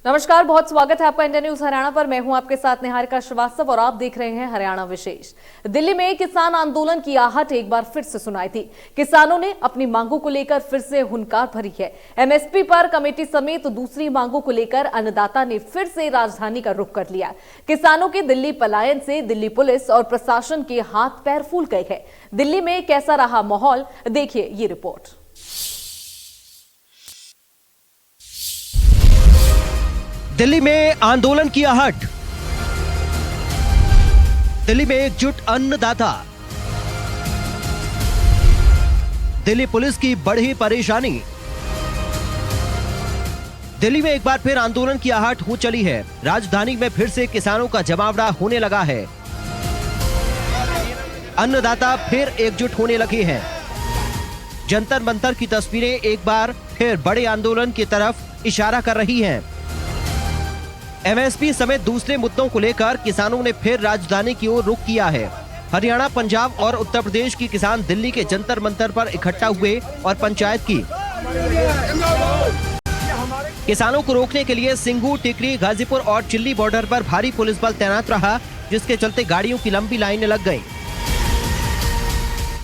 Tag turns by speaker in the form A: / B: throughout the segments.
A: नमस्कार, बहुत स्वागत है आपका इंडिया न्यूज हरियाणा पर। मैं हूं आपके साथ निहारिका श्रीवास्तव और आप देख रहे हैं हरियाणा विशेष। दिल्ली में किसान आंदोलन की आहट एक बार फिर से सुनाई थी। किसानों ने अपनी मांगों को लेकर फिर से हुंकार भरी है। एमएसपी पर कमेटी समेत दूसरी मांगों को लेकर अन्नदाता ने फिर से राजधानी का रुख कर लिया। किसानों के दिल्ली पलायन से दिल्ली पुलिस और प्रशासन के हाथ पैर फूल गए हैं। दिल्ली में कैसा रहा माहौल, देखिए ये रिपोर्ट।
B: दिल्ली में आंदोलन की आहट। दिल्ली में एकजुट अन्नदाता। दिल्ली पुलिस की बढ़ी परेशानी। दिल्ली में एक बार फिर आंदोलन की आहट हो चली है। राजधानी में फिर से किसानों का जमावड़ा होने लगा है। अन्नदाता फिर एकजुट होने लगे हैं। जंतर मंतर की तस्वीरें एक बार फिर बड़े आंदोलन की तरफ इशारा कर रही हैं। एमएसपी समेत दूसरे मुद्दों को लेकर किसानों ने फिर राजधानी की ओर रुख किया है। हरियाणा, पंजाब और उत्तर प्रदेश की किसान दिल्ली के जंतर मंतर पर इकट्ठा हुए और पंचायत की। किसानों को रोकने के लिए सिंगू, टिकरी, गाजीपुर और चिल्ली बॉर्डर पर भारी पुलिस बल तैनात रहा, जिसके चलते गाड़ियों की लंबी लाइनें लग गईं।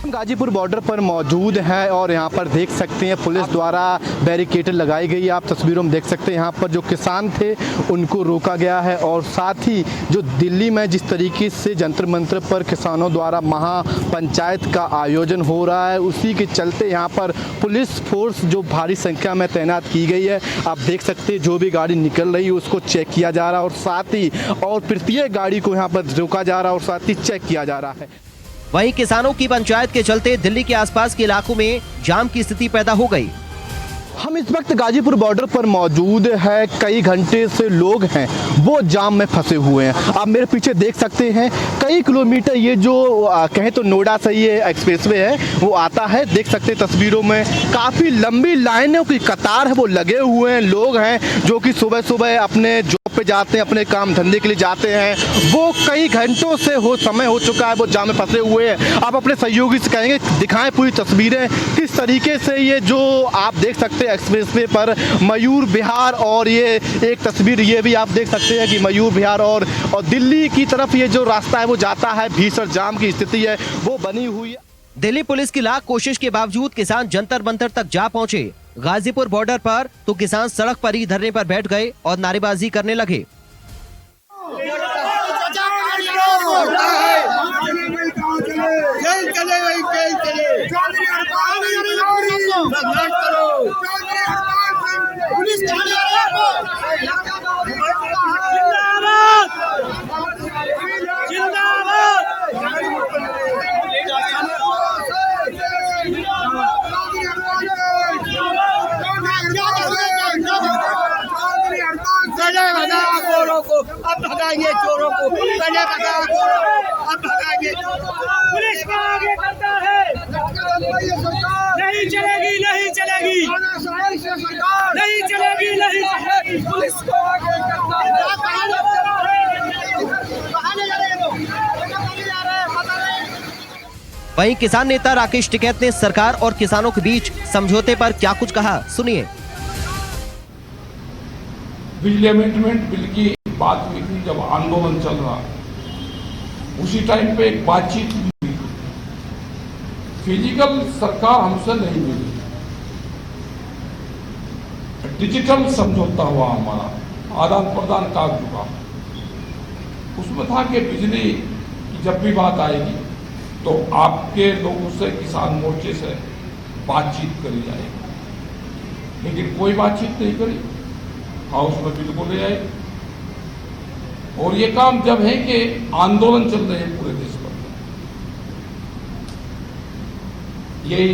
C: गाजीपुर बॉर्डर पर मौजूद है और यहाँ पर देख सकते हैं पुलिस द्वारा बैरिकेड लगाई गई है। आप तस्वीरों में देख सकते हैं यहाँ पर जो किसान थे उनको रोका गया है और साथ ही जो दिल्ली में जिस तरीके से जंतर मंतर पर किसानों द्वारा महापंचायत का आयोजन हो रहा है, उसी के चलते यहाँ पर पुलिस फोर्स जो भारी संख्या में तैनात की गई है। आप देख सकते हैं जो भी गाड़ी निकल रही है उसको चेक किया जा रहा है और साथ ही और प्रत्येक गाड़ी को यहाँ पर रोका जा रहा है और साथ ही चेक किया जा रहा है।
B: वहीं किसानों की पंचायत के चलते दिल्ली के आसपास के इलाकों में जाम की स्थिति पैदा हो गई।
C: हम इस वक्त गाजीपुर बॉर्डर पर मौजूद है। कई घंटे से लोग हैं वो जाम में फंसे हुए हैं। आप मेरे पीछे देख सकते हैं कई किलोमीटर ये जो कहें तो नोएडा से ये एक्सप्रेसवे है वो आता है। देख सकते हैं तस्वीरों में काफ़ी लंबी लाइनों की कतार है वो लगे हुए हैं। लोग हैं जो कि सुबह सुबह अपने जॉब पे जाते हैं, अपने काम धंधे के लिए जाते हैं। वो कई घंटों से समय हो चुका है वो जाम में फंसे हुए हैं। आप अपने सहयोगी से कहेंगे दिखाएं पूरी तस्वीरें किस तरीके से ये जो आप देख सकते हैं एक्सप्रेसवे पर मयूर विहार, और ये एक तस्वीर ये भी आप देख सकते हैं कि मयूर विहार और दिल्ली की तरफ ये जो रास्ता है वो जाता है। भीषण जाम की स्थिति है वो बनी हुई है।
B: दिल्ली पुलिस की लाख कोशिश के बावजूद किसान जंतर मंतर तक जा पहुंचे। गाजीपुर बॉर्डर पर तो किसान सड़क पर ही धरने पर बैठ गए और नारेबाजी करने लगे।
D: अब भगाएंगे चोरों को, पहले भगाओ, अब भगाएंगे चोरों को। पुलिस को आगे करता है, नहीं चलेगी, नहीं चलेगी, नहीं चलेगी, नहीं चलेगी। पुलिस को आगे करता है।
B: वहीं किसान नेता राकेश टिकैत ने सरकार और किसानों के बीच समझौते पर क्या कुछ कहा, सुनिए।
E: बिजली अमेंडमेंट बिल की बात हुई थी जब आंदोलन चल रहा, उसी टाइम पे एक बातचीत हुई। फिजिकल सरकार हमसे नहीं मिली, डिजिटल समझौता हुआ हमारा, आदान प्रदान कागज हुआ। उसमें था कि बिजली की जब भी बात आएगी तो आपके लोगों से, किसान मोर्चे से बातचीत करी जाएगी, लेकिन कोई बातचीत नहीं करी। हाउस में बिल को ले आए और ये काम जब है कि आंदोलन चल रहे हैं पूरे देश भर में। यही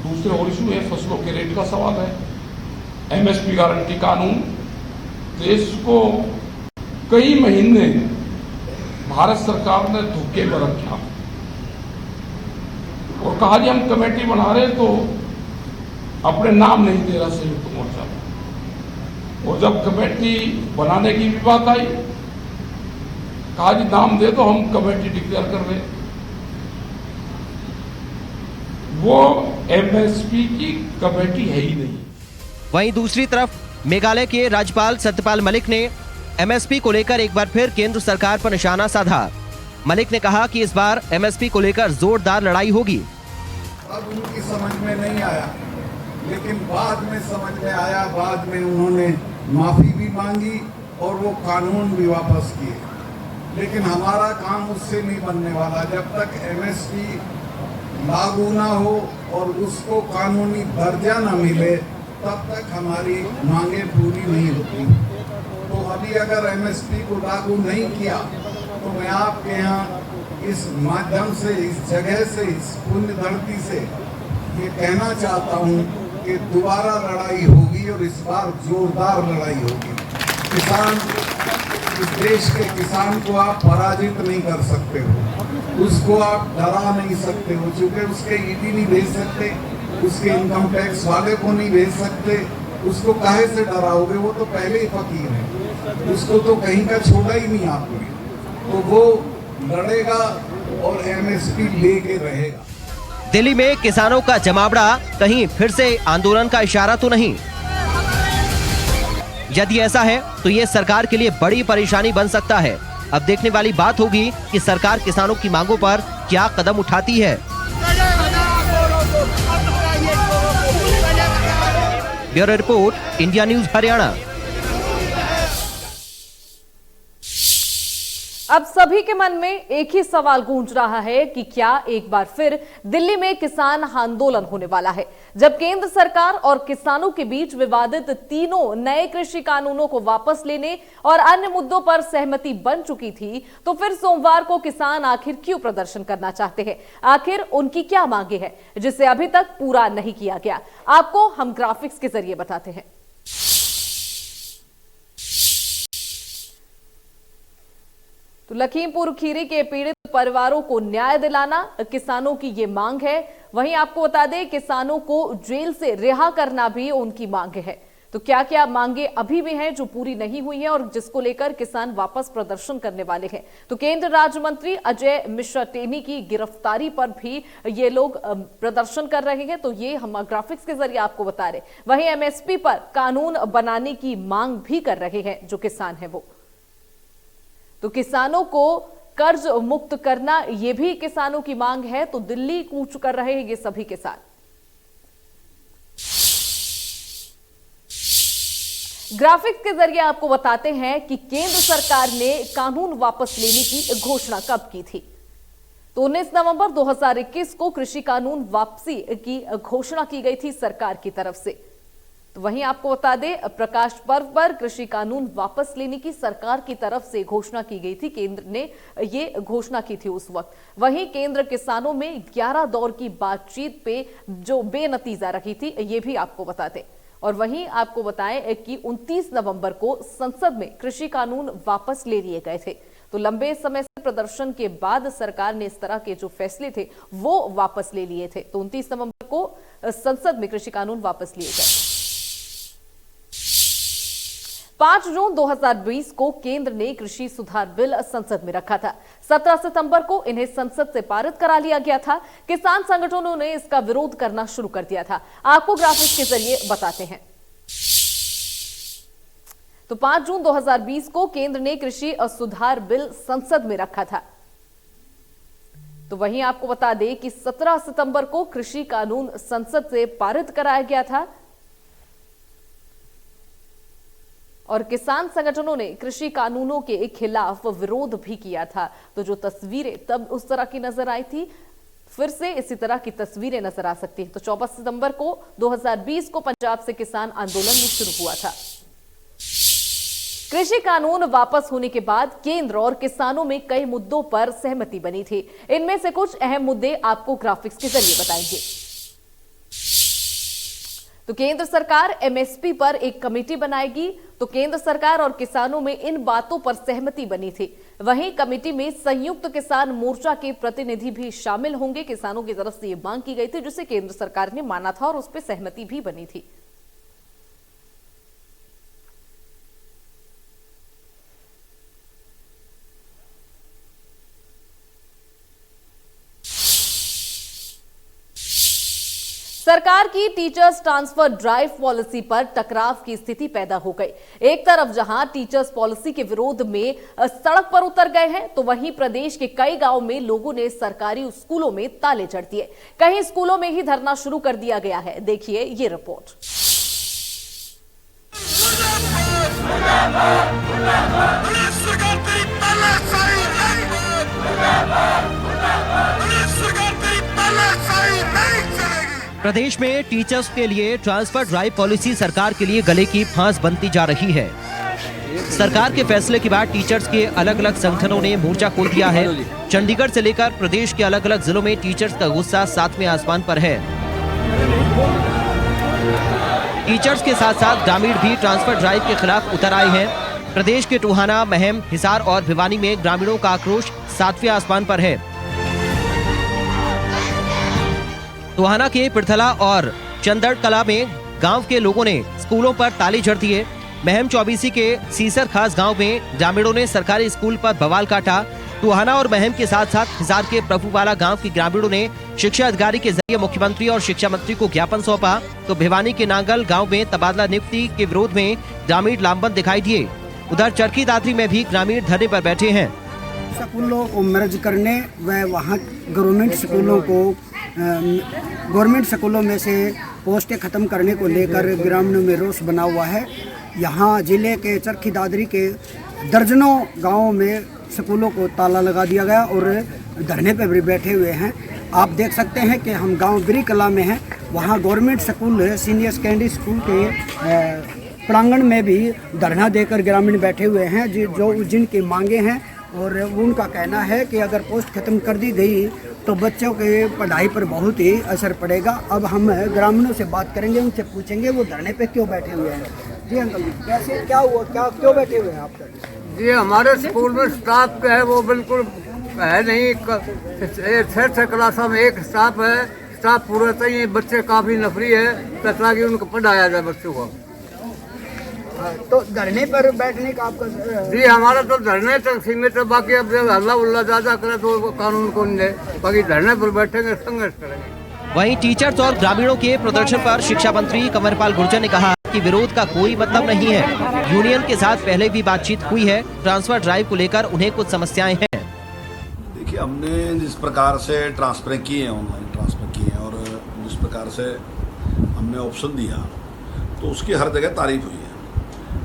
E: दूसरे और इशू है, फसलों के रेट का सवाल है, एमएसपी गारंटी कानून। देश को कई महीने भारत सरकार ने धोखे में रखा और कहा जी हम कमेटी बना रहे तो अपने नाम नहीं दे रहा संयुक्त मोर्चा। और जब कमेटी बनाने की भी बात आई, कहा जी नाम दे तो हम कमेटी डिक्लेयर कर रहे। वो एमएसपी की कमेटी है ही नहीं।
B: वहीं दूसरी तरफ मेघालय के राज्यपाल सत्यपाल मलिक ने एमएसपी को लेकर एक बार फिर केंद्र सरकार पर निशाना साधा। मलिक ने कहा कि इस बार एमएसपी को लेकर जोरदार लड़ाई होगी।
F: अब उनकी समझ में नहीं आया, लेकिन बाद में समझ में आया। बाद में उन्होंने माफी भी मांगी और वो कानून भी वापस किए। लेकिन हमारा काम उससे नहीं बनने वाला जब तक एमएसपी लागू ना हो और उसको कानूनी दर्जा ना मिले, तब तक हमारी मांगे पूरी नहीं होती। तो अभी अगर एमएसपी को लागू नहीं किया तो मैं आपके यहाँ इस माध्यम से, इस जगह से, इस पुण्य धरती से ये कहना चाहता हूँ कि दोबारा लड़ाई होगी और इस बार जोरदार लड़ाई होगी। किसान, इस देश के किसान को आप पराजित नहीं कर सकते हो, उसको आप डरा नहीं सकते हो, क्योंकि उसके ईडी नहीं भेज सकते, उसके इनकम टैक्स वाले को नहीं भेज सकते। उसको काहे से डराओगे? वो तो पहले ही फकीर है, उसको तो कहीं का छोड़ा ही नहीं आपने। तो वो लड़ेगा और एमएसपी लेके रहेगा।
B: दिल्ली में किसानों का जमावड़ा कहीं फिर से आंदोलन का इशारा तो नहीं? यदि ऐसा है तो ये सरकार के लिए बड़ी परेशानी बन सकता है। अब देखने वाली बात होगी कि सरकार किसानों की मांगों पर क्या कदम उठाती है। Bureau report, India news Haryana.
A: अब सभी के मन में एक ही सवाल गूंज रहा है कि क्या एक बार फिर दिल्ली में किसान आंदोलन होने वाला है? जब केंद्र सरकार और किसानों के बीच विवादित तीनों नए कृषि कानूनों को वापस लेने और अन्य मुद्दों पर सहमति बन चुकी थी, तो फिर सोमवार को किसान आखिर क्यों प्रदर्शन करना चाहते हैं? आखिर उनकी क्या मांगे हैं जिसे अभी तक पूरा नहीं किया गया? आपको हम ग्राफिक्स के जरिए बताते हैं। तो लखीमपुर खीरी के पीड़ित परिवारों को न्याय दिलाना किसानों की ये मांग है। वहीं आपको बता दें, किसानों को जेल से रिहा करना भी उनकी मांग है। तो क्या क्या मांगे अभी भी हैं जो पूरी नहीं हुई हैं और जिसको लेकर किसान वापस प्रदर्शन करने वाले हैं? तो केंद्र राज्य मंत्री अजय मिश्रा टेनी की गिरफ्तारी पर भी ये लोग प्रदर्शन कर रहे हैं। तो ये हम ग्राफिक्स के जरिए आपको बता रहे। वहीं एमएसपी पर कानून बनाने की मांग भी कर रहे हैं जो किसान है वो। तो किसानों को कर्ज मुक्त करना यह भी किसानों की मांग है। तो दिल्ली कूच कर रहे हैं ये सभी किसान। ग्राफिक्स के जरिए आपको बताते हैं कि केंद्र सरकार ने कानून वापस लेने की घोषणा कब की थी। तो 19 नवंबर 2021 को कृषि कानून वापसी की घोषणा की गई थी सरकार की तरफ से। तो वहीं आपको बता दें, प्रकाश पर्व पर कृषि कानून वापस लेने की सरकार की तरफ से घोषणा की गई थी। केंद्र ने ये घोषणा की थी उस वक्त। वहीं केंद्र किसानों में 11 दौर की बातचीत पे जो बेनतीजा रही थी, ये भी आपको बताते। और वहीं आपको बताएं कि 29 नवंबर को संसद में कृषि कानून वापस ले लिए गए थे। तो लंबे समय से प्रदर्शन के बाद सरकार ने इस तरह के जो फैसले थे वो वापस ले लिए थे। तो 29 नवंबर को संसद में कृषि कानून वापस लिए गए। 5 जून 2020 को केंद्र ने कृषि सुधार बिल संसद में रखा था। 17 सितंबर को इन्हें संसद से पारित करा लिया गया था। किसान संगठनों ने इसका विरोध करना शुरू कर दिया था। आपको ग्राफिक्स के जरिए बताते हैं। तो 5 जून 2020 को केंद्र ने कृषि सुधार बिल संसद में रखा था। तो वहीं आपको बता दें कि 17 सितंबर को कृषि कानून संसद से पारित कराया गया था और किसान संगठनों ने कृषि कानूनों के खिलाफ विरोध भी किया था। तो जो तस्वीरें तब उस तरह की नजर आई थी, फिर से इसी तरह की तस्वीरें नजर आ सकती हैं। तो 24 सितंबर को 2020 को पंजाब से किसान आंदोलन भी शुरू हुआ था। कृषि कानून वापस होने के बाद केंद्र और किसानों में कई मुद्दों पर सहमति बनी थी। इनमें से कुछ अहम मुद्दे आपको ग्राफिक्स के जरिए बताएंगे। तो केंद्र सरकार एमएसपी पर एक कमेटी बनाएगी। तो केंद्र सरकार और किसानों में इन बातों पर सहमति बनी थी। वहीं कमेटी में संयुक्त किसान मोर्चा के प्रतिनिधि भी शामिल होंगे। किसानों की तरफ से यह मांग की गई थी जिसे केंद्र सरकार ने माना था और उस पर सहमति भी बनी थी। सरकार की टीचर्स ट्रांसफर ड्राइव पॉलिसी पर टकराव की स्थिति पैदा हो गई। एक तरफ जहां टीचर्स पॉलिसी के विरोध में सड़क पर उतर गए हैं, तो वहीं प्रदेश के कई गांवों में लोगों ने सरकारी स्कूलों में ताले जड़ दिए। कई स्कूलों में ही धरना शुरू कर दिया गया है। देखिए ये रिपोर्ट।
B: प्रदेश में टीचर्स के लिए ट्रांसफर ड्राइव पॉलिसी सरकार के लिए गले की फांस बनती जा रही है। सरकार के फैसले के बाद टीचर्स के अलग अलग संगठनों ने मोर्चा खोल दिया है। चंडीगढ़ से लेकर प्रदेश के अलग अलग जिलों में टीचर्स का गुस्सा सातवें आसमान पर है। टीचर्स के साथ साथ ग्रामीण भी ट्रांसफर ड्राइव के खिलाफ उतर आए हैं। प्रदेश के टोहाना, महम, हिसार और भिवानी में ग्रामीणों का आक्रोश सातवें आसमान पर है। टोहाना के पिरथला और चंदड़ कला में गांव के लोगों ने स्कूलों पर ताले जड़ दिए। महम चौबीसी के सीसर खास गांव में ग्रामीणों ने सरकारी स्कूल पर बवाल काटा। टोहाना और महम के साथ साथ हिसार के प्रभुवाला गांव के ग्रामीणों ने शिक्षा अधिकारी के जरिए मुख्यमंत्री और शिक्षा मंत्री को ज्ञापन सौंपा। तो भिवानी के नांगल गांव में तबादला नियुक्ति के विरोध में ग्रामीण लामबंद दिखाई दिए। उधर चरखी दादरी में भी ग्रामीण धरने पर बैठे हैं।
G: स्कूलों को मर्ज करने व वहाँ गवर्नमेंट स्कूलों में से पोस्टें ख़त्म करने को लेकर ग्रामीणों में रोष बना हुआ है। यहाँ जिले के चरखी दादरी के दर्जनों गांवों में स्कूलों को ताला लगा दिया गया और धरने पर भी बैठे हुए हैं। आप देख सकते हैं कि हम गांव गिरी कला में हैं। वहाँ government school senior secondary school के प्रांगण में भी धरना देकर ग्रामीण बैठे हुए हैं जो जिनकी मांगे हैं। और उनका कहना है कि अगर पोस्ट खत्म कर दी गई तो बच्चों के पढ़ाई पर बहुत ही असर पड़ेगा। अब हम ग्रामीणों से बात करेंगे, उनसे पूछेंगे वो धरने पे क्यों बैठे हुए हैं। जी अंकल जी, कैसे क्या हुआ, क्यों बैठे हुए हैं आप?
H: जी हमारे स्कूल में स्टाफ है वो बिल्कुल है नहीं। 6 क्लासों में एक स्टाफ है, स्टाफ पूरा चाहिए। बच्चे काफ़ी नफरी है ताकि उनको पढ़ाया जाए बच्चों को।
G: तो धरने पर बैठने का आपका?
H: जी हमारा तो धरने तक सीमित है। बाकी अब जब हल्ला उल्ला ज़्यादा करे तो कानून को नहीं दे। बाकी धरने पर बैठेंगे, संघर्ष करेंगे।
B: वहीं टीचर्स और ग्रामीणों के प्रदर्शन पर शिक्षा मंत्री कंवरपाल गुर्जर ने कहा कि विरोध का कोई मतलब नहीं है। यूनियन के साथ पहले भी बातचीत हुई है। ट्रांसफर ड्राइव को लेकर उन्हें कुछ समस्याएं हैं।
I: देखिए, हमने जिस प्रकार से ट्रांसफर किए हैं, ऑनलाइन ट्रांसफर किए हैं और जिस प्रकार से हमने ऑप्शन दिया तो उसकी हर जगह तारीफ हुई है।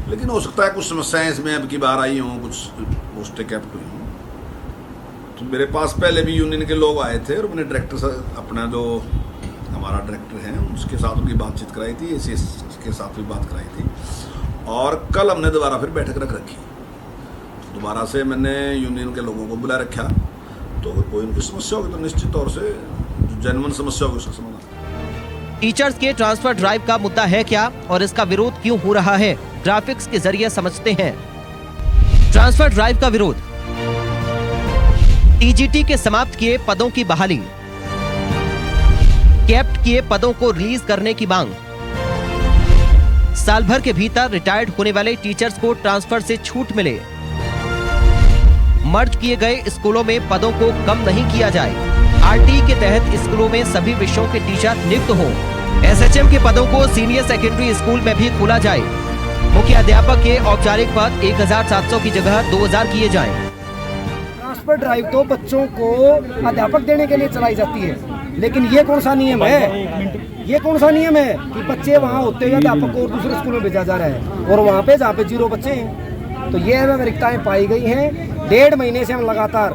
I: लेकिन हो सकता है कुछ समस्याएं इसमें अब की बार आई हों, कुछ पोस्टें कैप्ट हुई हों। तो मेरे पास पहले भी यूनियन के लोग आए थे और मैंने डायरेक्टर से अपना जो हमारा डायरेक्टर है उसके साथ उनकी बातचीत कराई थी, एसीएस के साथ भी बात कराई थी। और कल हमने दोबारा फिर बैठक रखी। दोबारा से मैंने यूनियन के लोगों को बुला रखा। तो अगर कोई उनकी समस्या होगी तो निश्चित तौर से जो जेन्युइन समस्या होगी उसका समाधान।
B: टीचर्स के ट्रांसफर ड्राइव का मुद्दा है क्या और इसका विरोध क्यों हो रहा है, ग्राफिक्स के जरिए समझते हैं। ट्रांसफर ड्राइव का विरोध, टीजीटी के समाप्त किए पदों की बहाली, कैप्ट किए पदों को रिलीज करने की मांग, साल भर के भीतर रिटायर्ड होने वाले टीचर्स को ट्रांसफर से छूट मिले, मर्ज किए गए स्कूलों में पदों को कम नहीं किया जाए, आरटी के तहत स्कूलों में सभी विषयों के टीचर नियुक्त हों, एसएचएम के पदों को सीनियर सेकेंडरी स्कूल में भी खोला जाए, मुख्य अध्यापक के औपचारिक पद 1700 की जगह 2000 किए जाएं।
G: ट्रांसफर ड्राइव तो बच्चों को अध्यापक देने के लिए चलाई जाती है, लेकिन ये कौन सा नियम है? ये कौन सा नियम है कि बच्चे वहाँ होते हुए अध्यापक को और दूसरे स्कूल में भेजा जा रहा है और वहाँ पे जहाँ पे 0 बच्चे हैं। तो ये अनियमितताएं पाई गई हैं। 1.5 महीने से हम लगातार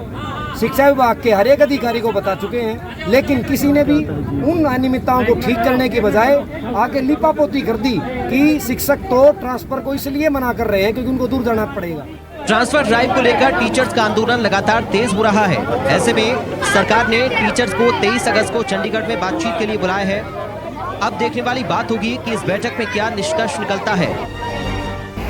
G: शिक्षा विभाग के हर एक अधिकारी को बता चुके हैं, लेकिन किसी ने भी उन अनियमितताओं को ठीक करने के बजाय आके लिपापोती कर दी कि शिक्षक तो ट्रांसफर को इसलिए मना कर रहे हैं क्योंकि उनको दूर जाना पड़ेगा।
B: ट्रांसफर ड्राइव को लेकर टीचर्स का आंदोलन लगातार तेज हो रहा है। ऐसे में सरकार ने टीचर्स को 23 अगस्त को चंडीगढ़ में बातचीत के लिए बुलाया है। अब देखने वाली बात होगी कि इस बैठक में क्या निष्कर्ष निकलता है।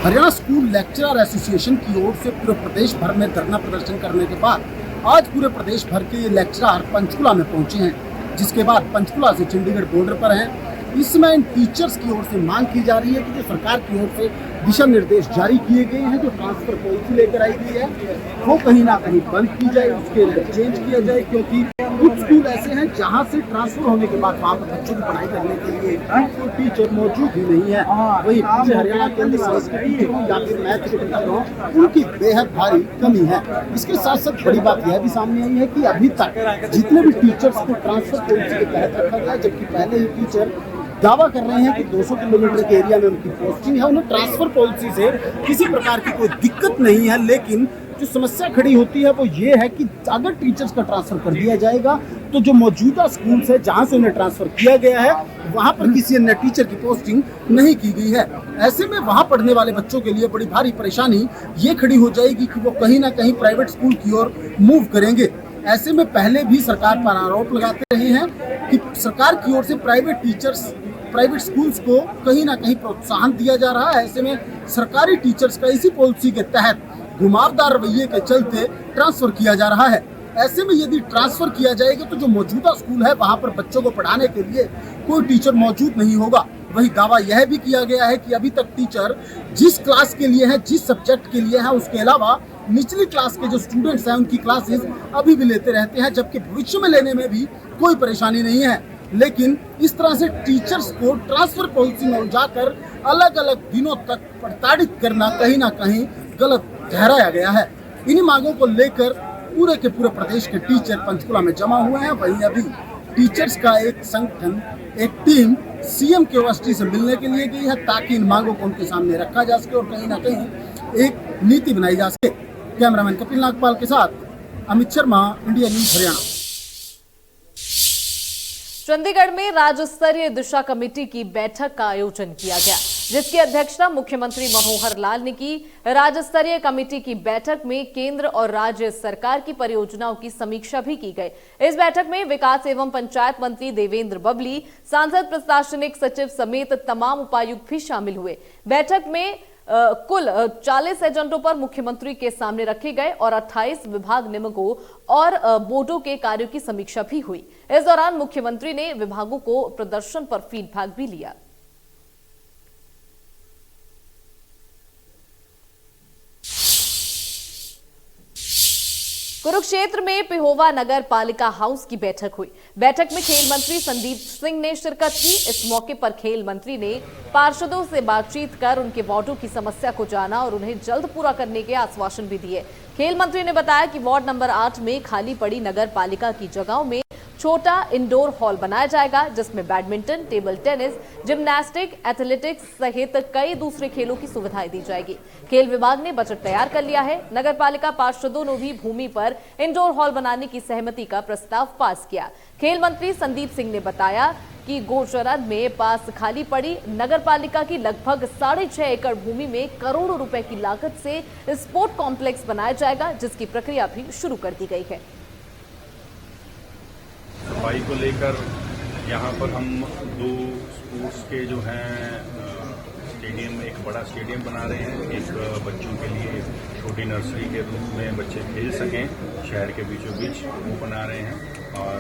J: हरियाणा स्कूल लेक्चरर एसोसिएशन की ओर से पूरे प्रदेश भर में धरना प्रदर्शन करने के बाद आज पूरे प्रदेश भर के लेक्चरर पंचकुला में पहुंचे हैं, जिसके बाद पंचकुला से चंडीगढ़ बॉर्डर पर हैं। इसमें इन टीचर्स की ओर से मांग की जा रही है कि जो सरकार की ओर से दिशा निर्देश जारी किए गए हैं, जो ट्रांसफर पॉलिसी लेकर आई गई है, वो कहीं ना कहीं बंद की जाए, उसके चेंज किया जाए, क्योंकि कुछ स्कूल ऐसे हैं जहां से ट्रांसफर होने के बाद वहां पर बच्चों की पढ़ाई करने के लिए कोई टीचर मौजूद ही नहीं है। वही पूरे हरियाणा के अंदर साइंस के टीचर हो या फिर मैथ के टीचर हो, उनकी बेहद भारी कमी है। इसके साथ साथ बड़ी बात यह भी सामने आई है कि अभी तक जितने भी टीचर्स को ट्रांसफर पॉलिसी के तहत रखा गया, जबकि पहले ही टीचर दावा कर रहे हैं कि 200 किलोमीटर के एरिया में उनकी पोस्टिंग है, उन्हें ट्रांसफर पॉलिसी से किसी प्रकार की कोई दिक्कत नहीं है। लेकिन जो समस्या खड़ी होती है वो ये है कि अगर टीचर्स का ट्रांसफर कर दिया जाएगा तो जो मौजूदा स्कूल से जहां से उन्हें ट्रांसफर किया गया है वहां पर किसी अन्य टीचर की पोस्टिंग नहीं की गई है। ऐसे में वहां पढ़ने वाले बच्चों के लिए बड़ी भारी परेशानी ये खड़ी हो जाएगी कि वो कहीं ना कहीं प्राइवेट स्कूल की ओर मूव करेंगे। ऐसे में पहले भी सरकार पर आरोप लगाते रहे हैं कि सरकार की ओर से प्राइवेट स्कूल्स को कहीं ना कहीं प्रोत्साहन दिया जा रहा है। ऐसे में सरकारी टीचर्स का इसी पॉलिसी के तहत घुमावदार रवैये के चलते ट्रांसफर किया जा रहा है। ऐसे में यदि ट्रांसफर किया जाएगा तो जो मौजूदा स्कूल है वहां पर बच्चों को पढ़ाने के लिए कोई टीचर मौजूद नहीं होगा। वही दावा यह भी किया गया है कि अभी तक टीचर जिस क्लास के लिए है, जिस सब्जेक्ट के लिए है, उसके अलावा निचली क्लास के जो स्टूडेंट्स हैं उनकी क्लासेस अभी भी लेते रहते हैं, जबकि भविष्य में लेने में भी कोई परेशानी नहीं है। लेकिन इस तरह से टीचर्स को ट्रांसफर पॉलिसी में उलझाकर अलग अलग दिनों तक प्रताड़ित करना कहीं ना कहीं गलत ठहराया गया है। इन्हीं मांगों को लेकर पूरे के पूरे प्रदेश के टीचर पंचकुला में जमा हुए हैं। वहीं अभी टीचर्स का एक संगठन, एक टीम सीएम के ओएसडी से मिलने के लिए गई है ताकि इन मांगों को उनके सामने रखा जा सके और कहीं ना कहीं एक नीति बनाई जा सके। कैमरामैन कपिल नागपाल के साथ अमित शर्मा, इंडिया न्यूज हरियाणा।
A: चंडीगढ़ में राज्य स्तरीय दिशा कमेटी की बैठक का आयोजन किया गया, जिसकी अध्यक्षता मुख्यमंत्री मनोहर लाल ने की। राज्य स्तरीय कमेटी की बैठक में केंद्र और राज्य सरकार की परियोजनाओं की समीक्षा भी की गई। इस बैठक में विकास एवं पंचायत मंत्री देवेंद्र बबली, सांसद प्रशासनिक सचिव समेत तमाम उपायुक्त भी शामिल हुए। बैठक में कुल 40 एजेंडों पर मुख्यमंत्री के सामने रखे गए और 28 विभाग निगमों और बोर्डों के कार्यों की समीक्षा भी हुई। इस दौरान मुख्यमंत्री ने विभागों को प्रदर्शन पर फीडबैक भी लिया। कुरुक्षेत्र में पिहोवा नगर पालिका हाउस की बैठक हुई। बैठक में खेल मंत्री संदीप सिंह ने शिरकत की। इस मौके पर खेल मंत्री ने पार्षदों से बातचीत कर उनके वार्डों की समस्या को जाना और उन्हें जल्द पूरा करने के आश्वासन भी दिए। खेल मंत्री ने बताया कि वार्ड नंबर 8 में खाली पड़ी नगर पालिका की जगहों में छोटा इंडोर हॉल बनाया जाएगा, जिसमें badminton, table tennis, gymnastic, athletics सहित कई दूसरे खेलों की सुविधाएं दी जाएगी। खेल विभाग ने बजट तैयार कर लिया है। नगर पालिका पार्षदों ने भी भूमि पर इंडोर हॉल बनाने की सहमति का प्रस्ताव पास किया। खेल मंत्री संदीप सिंह ने बताया कि गोचरद में पास खाली पड़ी नगर पालिका की लगभग 6.5 एकड़ भूमि में करोड़ों रुपए की लागत से स्पोर्ट कॉम्प्लेक्स बनाया जाएगा, जिसकी प्रक्रिया भी शुरू कर दी गई है।
K: सफाई को लेकर यहाँ पर हम 2 स्पोर्ट्स के जो हैं स्टेडियम, एक बड़ा स्टेडियम बना रहे हैं। एक बच्चों के लिए छोटी नर्सरी के रूप में बच्चे खेल सकें शहर के बीचों बीच, वो बना रहे हैं। और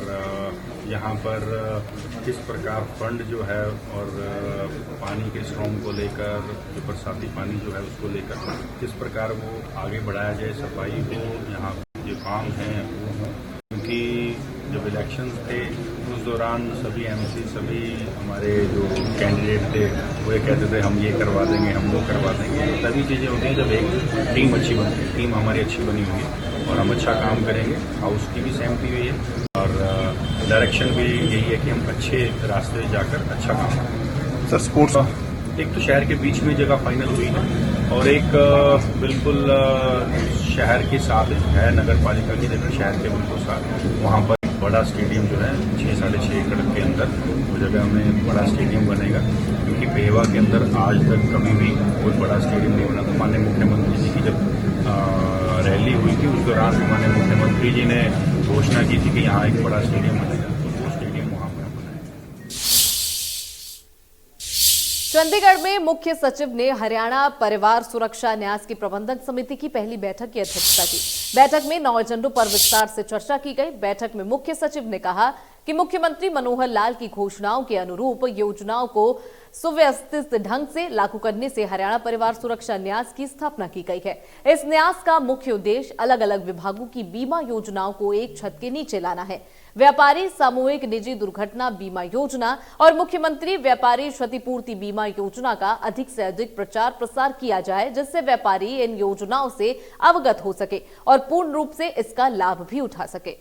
K: यहाँ पर किस प्रकार फंड जो है और पानी के स्ट्रॉम को लेकर, जो बरसाती पानी जो है उसको लेकर किस प्रकार वो आगे बढ़ाया जाए, सफाई को यहाँ जो काम हैं वो हों। क्योंकि जब इलेक्शंस थे उस दौरान सभी एमसी, सभी हमारे जो कैंडिडेट थे वो ये कहते थे हम ये करवा देंगे, हम वो करवा देंगे। तभी चीज़ें होती हैं जब एक टीम अच्छी बनती है। टीम हमारी अच्छी बनी हुई है और हम अच्छा काम करेंगे। हाउस की भी सहमति हुई है और डायरेक्शन भी यही है कि हम अच्छे रास्ते जाकर अच्छा काम करें।
C: सर स्पोर्ट्स
K: एक तो शहर के बीच में जगह फाइनल हुई है और एक बिल्कुल शहर के साथ है, नगर पालिका की जगह शहर के बिल्कुल साथ, वहाँ पर बड़ा स्टेडियम जो है 6-6.5 एकड़ के अंदर वो जगह में बड़ा स्टेडियम बनेगा। क्योंकि पेहवा के अंदर आज तक कभी भी कोई बड़ा स्टेडियम नहीं बना था। माननीय मुख्यमंत्री जी की जब रैली हुई थी उस दौरान माननीय मुख्यमंत्री जी ने घोषणा की थी कि यहाँ एक बड़ा स्टेडियम बनेगा, तो वो स्टेडियम वहाँ पर बनेगा।
A: चंडीगढ़ में मुख्य सचिव ने हरियाणा परिवार सुरक्षा न्यास की प्रबंधक समिति की पहली बैठक की अध्यक्षता की। बैठक में 9 एजेंडों पर विस्तार से चर्चा की गई। बैठक में मुख्य सचिव ने कहा कि मुख्यमंत्री मनोहर लाल की घोषणाओं के अनुरूप योजनाओं को सुव्यवस्थित ढंग से लागू करने से हरियाणा परिवार सुरक्षा न्यास की स्थापना की गई है। इस न्यास का मुख्य उद्देश्य अलग अलग विभागों की बीमा योजनाओं को एक छत के नीचे लाना है। व्यापारी सामूहिक निजी दुर्घटना बीमा योजना और मुख्यमंत्री व्यापारी क्षतिपूर्ति बीमा योजना का अधिक से अधिक प्रचार प्रसार किया जाए, जिससे व्यापारी इन योजनाओं से अवगत हो सके और पूर्ण रूप से इसका लाभ भी उठा सके।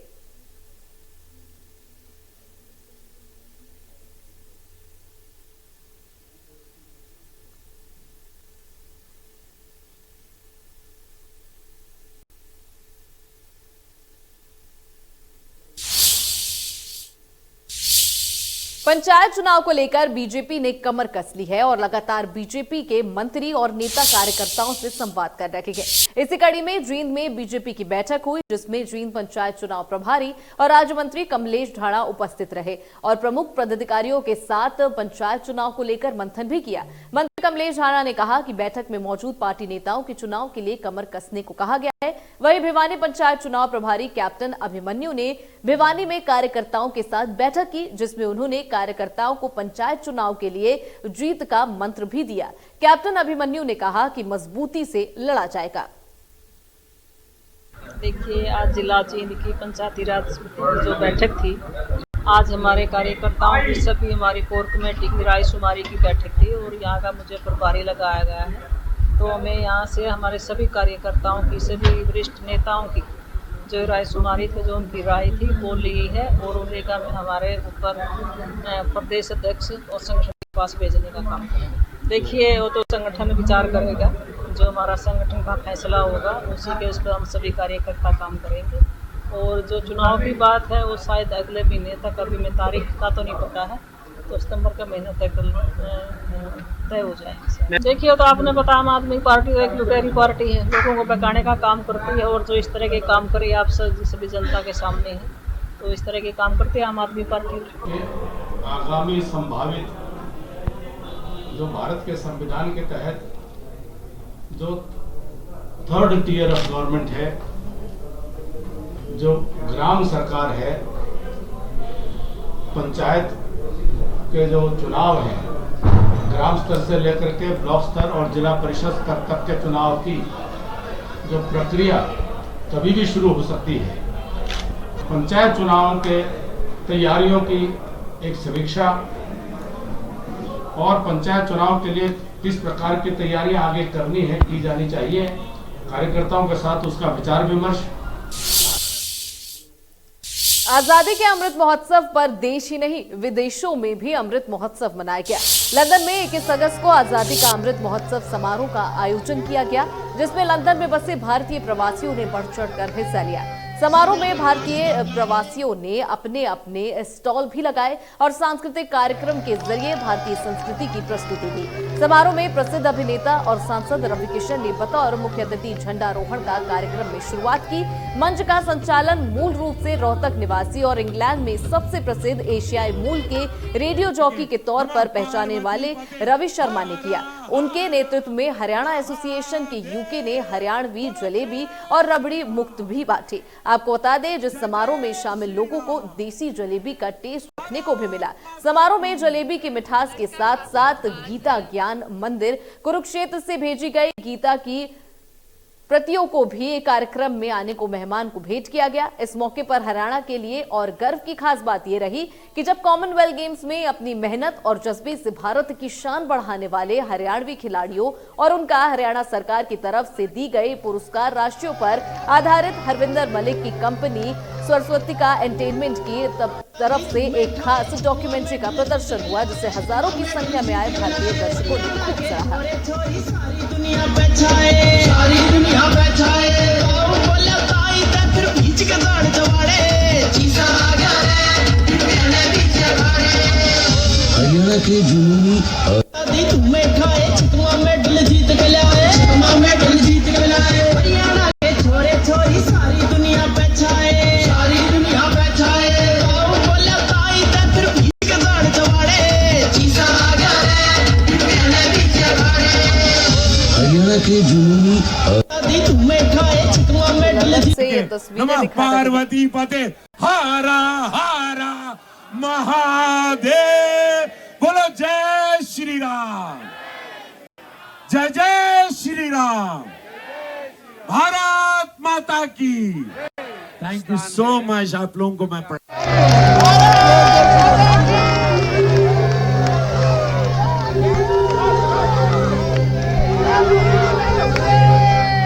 A: पंचायत चुनाव को लेकर बीजेपी ने कमर कस ली है और लगातार बीजेपी के मंत्री और नेता कार्यकर्ताओं से संवाद कर रहे हैं। इसी कड़ी में जींद में बीजेपी की बैठक हुई, जिसमें जींद पंचायत चुनाव प्रभारी और राज्य मंत्री कमलेश ढाणा उपस्थित रहे और प्रमुख पदाधिकारियों के साथ पंचायत चुनाव को लेकर मंथन भी किया। मंत्री कमलेश ढाणा ने कहा कि बैठक में मौजूद पार्टी नेताओं के चुनाव के लिए कमर कसने को कहा गया है। वहीं भिवानी पंचायत चुनाव प्रभारी कैप्टन अभिमन्यु ने भिवानी में कार्यकर्ताओं के साथ बैठक की, जिसमें उन्होंने कार्यकर्ताओं को पंचायत चुनाव के लिए जीत का मंत्र भी दिया। कैप्टन अभिमन्यु ने कहा कि मजबूती से लड़ा जाएगा।
L: देखिए, आज जिला जींद की पंचायती राज समिति की जो बैठक थी, आज हमारे कार्यकर्ताओं की सभी हमारी कोर कमेटी की रायशुमारी की बैठक थी और यहाँ का मुझे प्रभारी लगाया गया है। तो हमें यहाँ से हमारे सभी कार्यकर्ताओं की, सभी वरिष्ठ नेताओं की जो रायशुमारी थी, जो उनकी राय थी वो ली है और उन्हें का हमारे ऊपर प्रदेश अध्यक्ष और संगठन के पास भेजने का काम करेंगे। देखिए, वो तो संगठन विचार करेगा, जो हमारा संगठन का फैसला होगा उसी के उस पर हम सभी कार्यकर्ता काम करेंगे। और जो चुनाव की बात है वो शायद अगले महीने तक, अभी मैं तारीख का तो नहीं पता है, तो सितंबर का महीने तक तय हो जाएंगे। देखिए, तो आपने पता, आम आदमी पार्टी एक लुटेरी पार्टी है, लोगों को बहकाने का काम करती है और जो इस तरह के काम करे आप सभी जनता के सामने है, तो इस तरह के काम करती है आम आदमी पार्टी।
M: आगामी संभावित जो भारत के संविधान के तहत जो थर्ड टियर ऑफ गवर्नमेंट है, जो ग्राम सरकार है, पंचायत के जो चुनाव हैं, ग्राम स्तर से लेकर के ब्लॉक स्तर और जिला परिषद स्तर तक के चुनाव की जो प्रक्रिया कभी भी शुरू हो सकती है। पंचायत चुनाव के तैयारियों की एक समीक्षा और पंचायत चुनाव के लिए किस प्रकार की तैयारियां आगे करनी है, की जानी चाहिए, कार्यकर्ताओं के साथ उसका विचार विमर्श।
A: आजादी के अमृत महोत्सव पर देश ही नहीं विदेशों में भी अमृत महोत्सव मनाया गया। लंदन में 21 अगस्त को आजादी का अमृत महोत्सव समारोह का आयोजन किया गया, जिसमें लंदन में बसे भारतीय प्रवासियों ने बढ़ चढ़कर हिस्सा लिया। समारोह में भारतीय प्रवासियों ने अपने अपने स्टॉल भी लगाए और सांस्कृतिक कार्यक्रम के जरिए भारतीय संस्कृति की प्रस्तुति दी। समारोह में प्रसिद्ध अभिनेता और सांसद रवि किशन ने बतौर मुख्य अतिथि झंडारोहण का कार्यक्रम में शुरुआत की। मंच का संचालन मूल रूप से रोहतक निवासी और इंग्लैंड में सबसे प्रसिद्ध एशियाई मूल के रेडियो जॉकी के तौर पर पहचाने वाले रवि शर्मा ने किया। उनके नेतृत्व में हरियाणा एसोसिएशन के यूके ने हरियाणवी जलेबी और रबड़ी मुक्त भी बांटी। आपको बता दें, जिस समारोह में शामिल लोगों को देसी जलेबी का टेस्ट रखने को भी मिला। समारोह में जलेबी की मिठास के साथ साथ गीता ज्ञान मंदिर कुरुक्षेत्र से भेजी गई गीता की प्रतियों को भी कार्यक्रम में आने को मेहमान को भेंट किया गया। इस मौके पर हरियाणा के लिए और गर्व की खास बात यह रही कि जब कॉमनवेल्थ गेम्स में अपनी मेहनत और जज्बे से भारत की शान बढ़ाने वाले हरियाणवी खिलाड़ियों और उनका हरियाणा सरकार की तरफ से दी गई पुरस्कार राशियों पर आधारित हरविंदर मलिक की कंपनी सरस्वतिका एंटरटेनमेंट की तरफ से एक खास डॉक्यूमेंट्री का प्रदर्शन हुआ, जिसे हजारों की संख्या में आए भारतीय दर्शकों ने सराहा।
N: हरियाणा के जुनूनी हरियाणा के छोरे छोरी सारी दुनिया बचाए, सारी दुनिया बचाए। हरियाणा के जुनूनी
A: नमः
E: पार्वती पते हारा हारा महादेव। बोलो जय श्री राम, जय जय श्री राम, भारत माता की।
O: Thank you so much. आप लोगों को मैं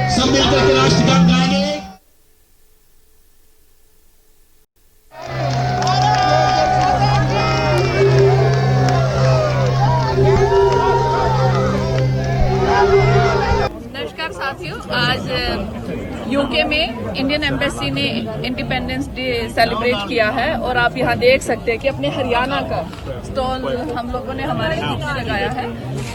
N: सब मिलकर के राष्ट्रगान गाएंगे।
L: नमस्कार साथियों, आज यूके में इंडियन एम्बेसी ने इंडिपेंडेंस डे सेलिब्रेट किया है और आप यहाँ देख सकते हैं कि अपने हरियाणा का स्टॉल हम लोगों ने हमारे यहाँ लगाया है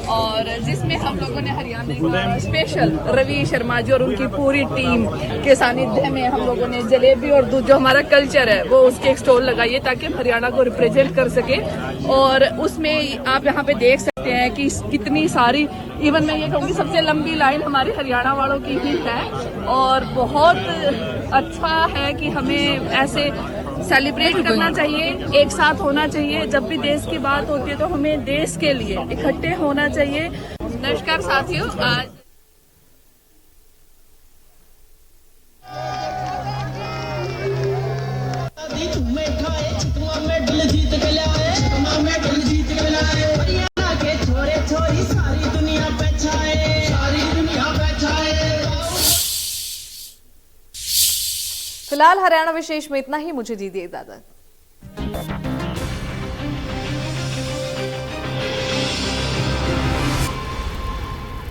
L: और जिसमें हम लोगों ने हरियाणा का स्पेशल रवि शर्मा जी और उनकी पूरी टीम के सानिध्य में हम लोगों ने जलेबी और दूध जो हमारा कल्चर है वो उसके एक स्टॉल लगाई है ताकि हम हरियाणा को रिप्रेजेंट कर सके। और उसमें आप यहाँ पे देख सकते हैं कि कितनी सारी, इवन मैं ये कहूँगी सबसे लंबी लाइन हमारे हरियाणा वालों की ही है और बहुत अच्छा है कि हमें ऐसे सेलिब्रेट करना चाहिए, एक साथ होना चाहिए। जब भी देश की बात होती है तो हमें देश के लिए इकट्ठे होना चाहिए। नमस्कार साथियों, आज
N: हरियाणा के छोरे छोरी सारी दुनिया पे छाए, सारी दुनिया पे छाए।
A: फिलहाल हरियाणा विशेष में इतना ही, मुझे दीजिए इजाजत।